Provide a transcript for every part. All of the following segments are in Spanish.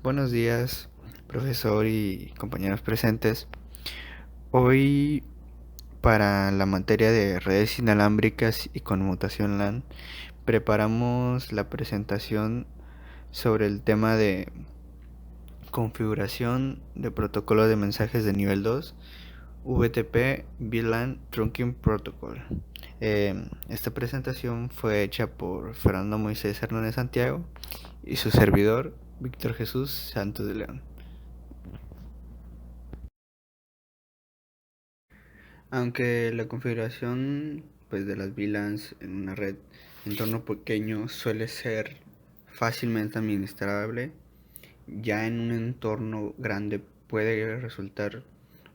Buenos días, profesor y compañeros presentes. Hoy, para la materia de redes inalámbricas y conmutación LAN, preparamos la presentación sobre el tema de configuración de protocolo de mensajes de nivel 2, VTP VLAN Trunking Protocol. Esta presentación fue hecha por Fernando Moisés Hernández Santiago y su servidor, Víctor Jesús Santos de León. Aunque la configuración de las VLANs en una red en entorno pequeño suele ser fácilmente administrable, ya en un entorno grande puede resultar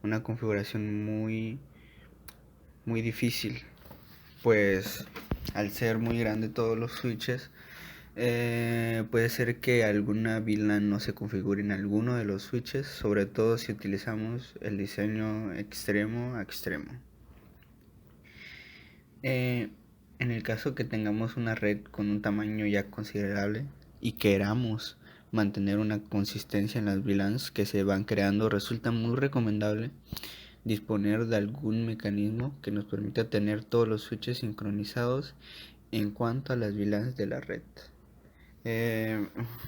una configuración muy difícil, pues al ser muy grande todos los switches, puede ser que alguna VLAN no se configure en alguno de los switches, sobre todo si utilizamos el diseño extremo a extremo. En el caso que tengamos una red con un tamaño ya considerable y queramos mantener una consistencia en las VLANs que se van creando, resulta muy recomendable disponer de algún mecanismo que nos permita tener todos los switches sincronizados en cuanto a las VLANs de la red.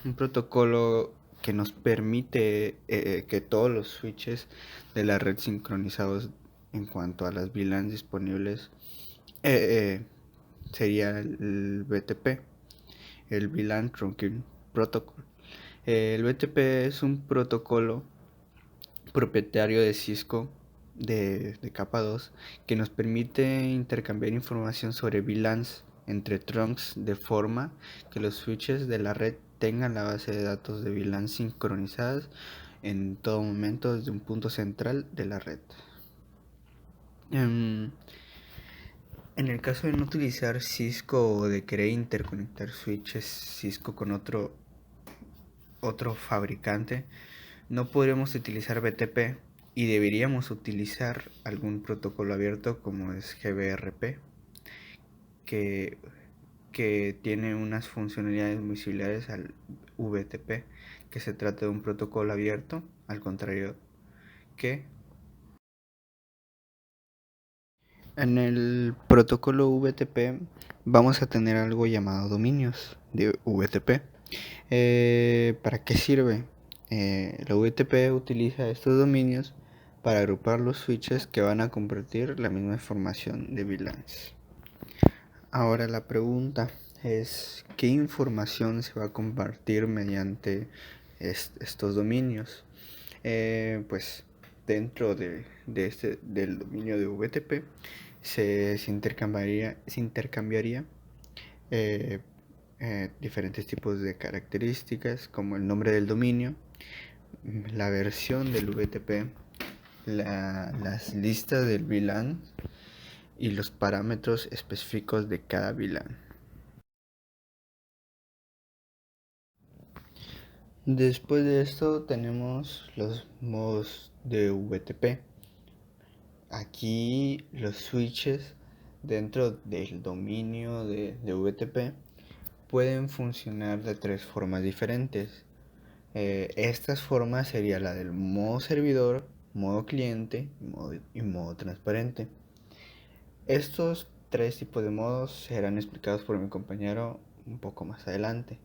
Un protocolo que nos permite que todos los switches de la red sincronizados en cuanto a las VLANs disponibles sería el BTP, el VLAN Trunking Protocol. El BTP es un protocolo propietario de Cisco de capa 2 que nos permite intercambiar información sobre VLANs entre trunks de forma que los switches de la red tengan la base de datos de VLANs sincronizadas en todo momento desde un punto central de la red. En el caso de no utilizar Cisco o de querer interconectar switches Cisco con otro fabricante, no podremos utilizar BTP y deberíamos utilizar algún protocolo abierto como es GBRP, que, que tiene unas funcionalidades muy similares al VTP, que se trata de un protocolo abierto, al contrario que en el protocolo VTP vamos a tener algo llamado dominios de VTP. ¿Para qué sirve? La VTP utiliza estos dominios para agrupar los switches que van a compartir la misma información de VLANs. Ahora la pregunta es, ¿qué información se va a compartir mediante estos dominios? Pues dentro del dominio de VTP se intercambiaría eh, diferentes tipos de características como el nombre del dominio, la versión del VTP, las listas del VLAN y los parámetros específicos de cada VLAN. Después de esto tenemos los modos de VTP. Aquí los switches dentro del dominio de VTP pueden funcionar de tres formas diferentes. Estas formas sería la del modo servidor, modo cliente y modo transparente. Estos tres tipos de modos serán explicados por mi compañero un poco más adelante.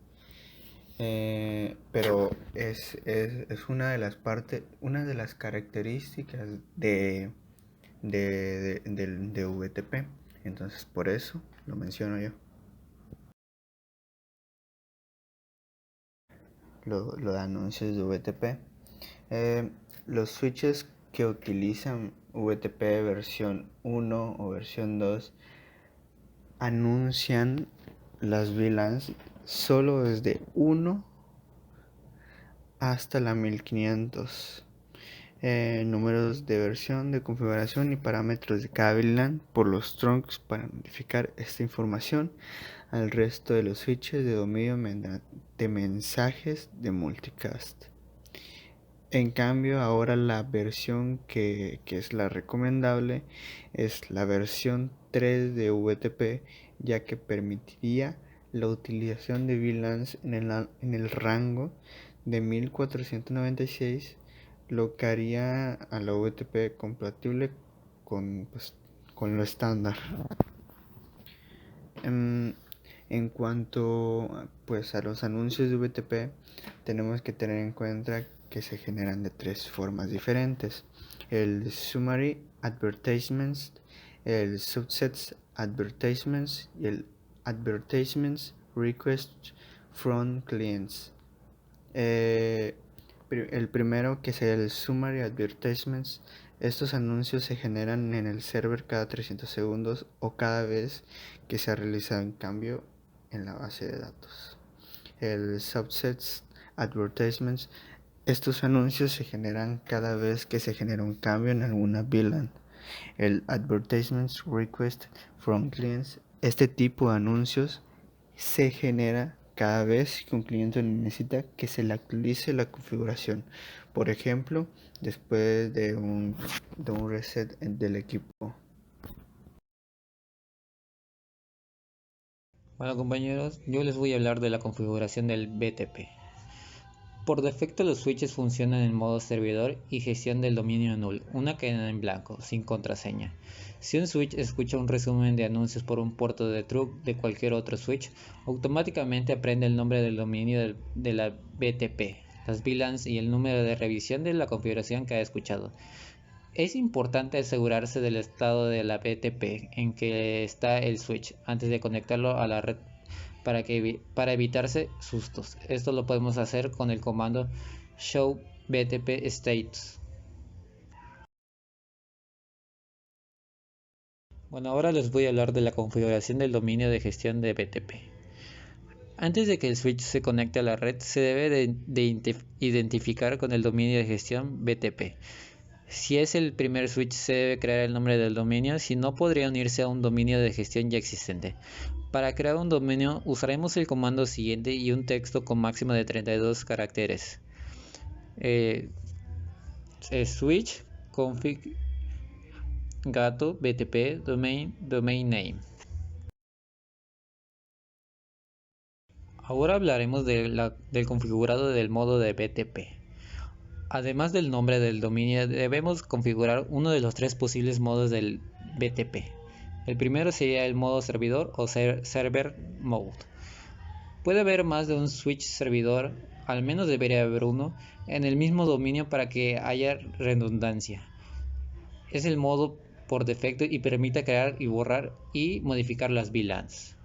Pero es una de las una de las características de VTP. Entonces por eso lo menciono yo. Los anuncios de VTP. Los switches que utilizan VTP versión 1 o versión 2 anuncian las VLANs solo desde 1 hasta la 1500. Números de versión, de configuración y parámetros de cada VLAN por los trunks para notificar esta información al resto de los switches de dominio de mensajes de multicast. En cambio, ahora la versión que es la recomendable es la versión 3 de VTP, ya que permitiría la utilización de VLANs en el rango de 1496, lo que haría a la VTP compatible con lo estándar. En cuanto a los anuncios de VTP, tenemos que tener en cuenta que se generan de tres formas diferentes: el summary advertisements, el subsets advertisements y el advertisements request from clients. El primero, que es el summary advertisements, estos anuncios se generan en el server cada 300 segundos o cada vez que se ha realizado un cambio en la base de datos. El subsets advertisements, estos anuncios se generan cada vez que se genera un cambio en alguna VLAN. El advertisements request from clients, este tipo de anuncios se genera cada vez que un cliente necesita que se le actualice la configuración. Por ejemplo, después de un reset del equipo. Bueno compañeros, yo les voy a hablar de la configuración del BTP. Por defecto los switches funcionan en modo servidor y gestión del dominio null, una cadena en blanco, sin contraseña. Si un switch escucha un resumen de anuncios por un puerto de truc de cualquier otro switch, automáticamente aprende el nombre del dominio de la BTP, las VLANs y el número de revisión de la configuración que ha escuchado. Es importante asegurarse del estado de la BTP en que está el switch antes de conectarlo a la red para evitarse sustos. Esto lo podemos hacer con el comando show btp status. Bueno, ahora les voy a hablar de la configuración del dominio de gestión de BTP. Antes de que el switch se conecte a la red, se debe de identificar con el dominio de gestión BTP. Si es el primer switch, se debe crear el nombre del dominio, si no podría unirse a un dominio de gestión ya existente. Para crear un dominio usaremos el comando siguiente y un texto con máximo de 32 caracteres. Switch config gato btp domain name. Ahora hablaremos del configurado del modo de BTP. Además del nombre del dominio, debemos configurar uno de los tres posibles modos del BTP. El primero sería el modo servidor o server mode. Puede haber más de un switch servidor, al menos debería haber uno, en el mismo dominio para que haya redundancia. Es el modo por defecto y permite crear y borrar y modificar las VLANs.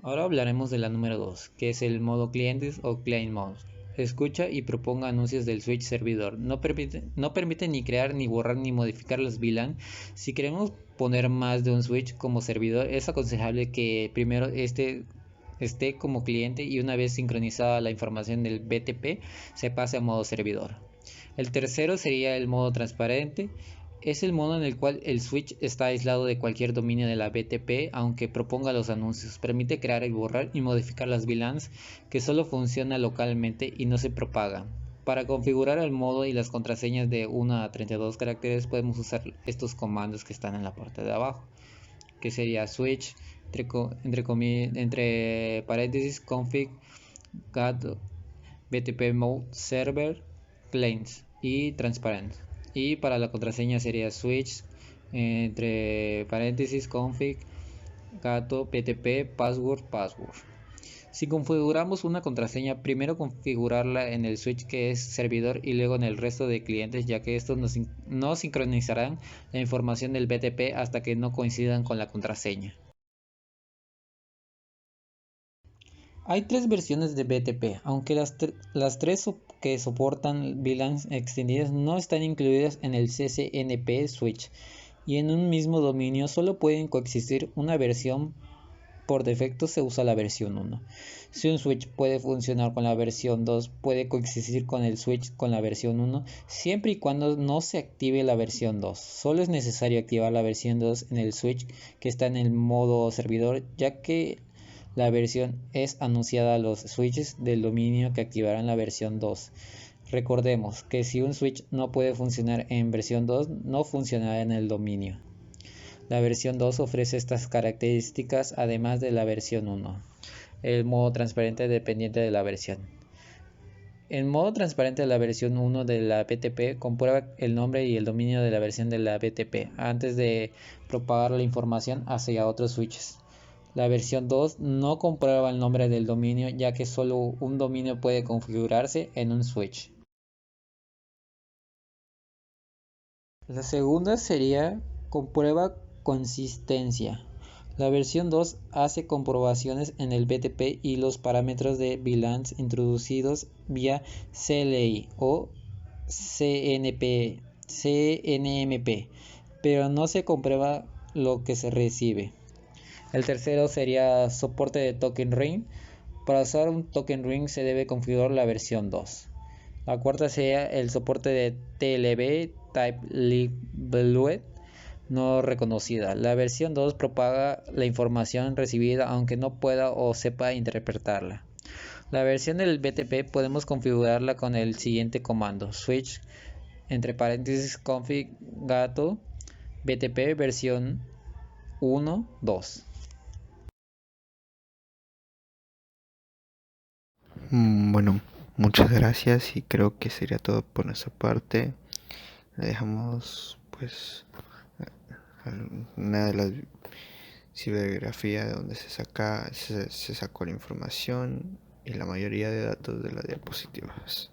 Ahora hablaremos de la número 2, que es el modo clientes o client mode. Escucha y proponga anuncios del switch servidor. No permite ni crear, ni borrar, ni modificar las VLAN. Si queremos poner más de un switch como servidor, es aconsejable que primero esté como cliente y una vez sincronizada la información del BTP se pase a modo servidor. El tercero sería el modo transparente. Es el modo en el cual el switch está aislado de cualquier dominio de la BTP, aunque proponga los anuncios. Permite crear y borrar y modificar las VLANs, que solo funciona localmente y no se propaga. Para configurar el modo y las contraseñas de 1 a 32 caracteres podemos usar estos comandos que están en la parte de abajo, que sería switch entre paréntesis config gato btp mode server clients y transparent. Y para la contraseña sería switch entre paréntesis config gato btp password. Si configuramos una contraseña, primero configurarla en el switch que es servidor y luego en el resto de clientes, ya que estos no sincronizarán la información del BTP hasta que no coincidan con la contraseña. Hay tres versiones de BTP, aunque las tres que soportan VLANs extendidas no están incluidas en el CCNP Switch, y en un mismo dominio solo pueden coexistir una versión. Por defecto se usa la versión 1. Si un switch puede funcionar con la versión 2, puede coexistir con el switch con la versión 1, siempre y cuando no se active la versión 2. Solo es necesario activar la versión 2 en el switch que está en el modo servidor, ya que la versión es anunciada a los switches del dominio que activarán la versión 2. Recordemos que si un switch no puede funcionar en versión 2, no funcionará en el dominio. La versión 2 ofrece estas características además de la versión 1. El modo transparente dependiente de la versión. En modo transparente, la versión 1 de la BTP comprueba el nombre y el dominio de la versión de la BTP antes de propagar la información hacia otros switches. La versión 2 no comprueba el nombre del dominio, ya que solo un dominio puede configurarse en un switch. La segunda sería comprueba consistencia. La versión 2 hace comprobaciones en el BTP y los parámetros de VLANs introducidos vía CLI o CNMP, pero no se comprueba lo que se recibe. El tercero sería soporte de token ring. Para usar un token ring se debe configurar la versión 2. La cuarta sería el soporte de TLB Type Libeled no reconocida. La versión 2 propaga la información recibida aunque no pueda o sepa interpretarla. La versión del BTP podemos configurarla con el siguiente comando: switch entre paréntesis config gato BTP versión 1.2. Bueno, muchas gracias y creo que sería todo por nuestra parte. Le dejamos pues una de las bibliografía de donde se sacó la información y la mayoría de datos de las diapositivas.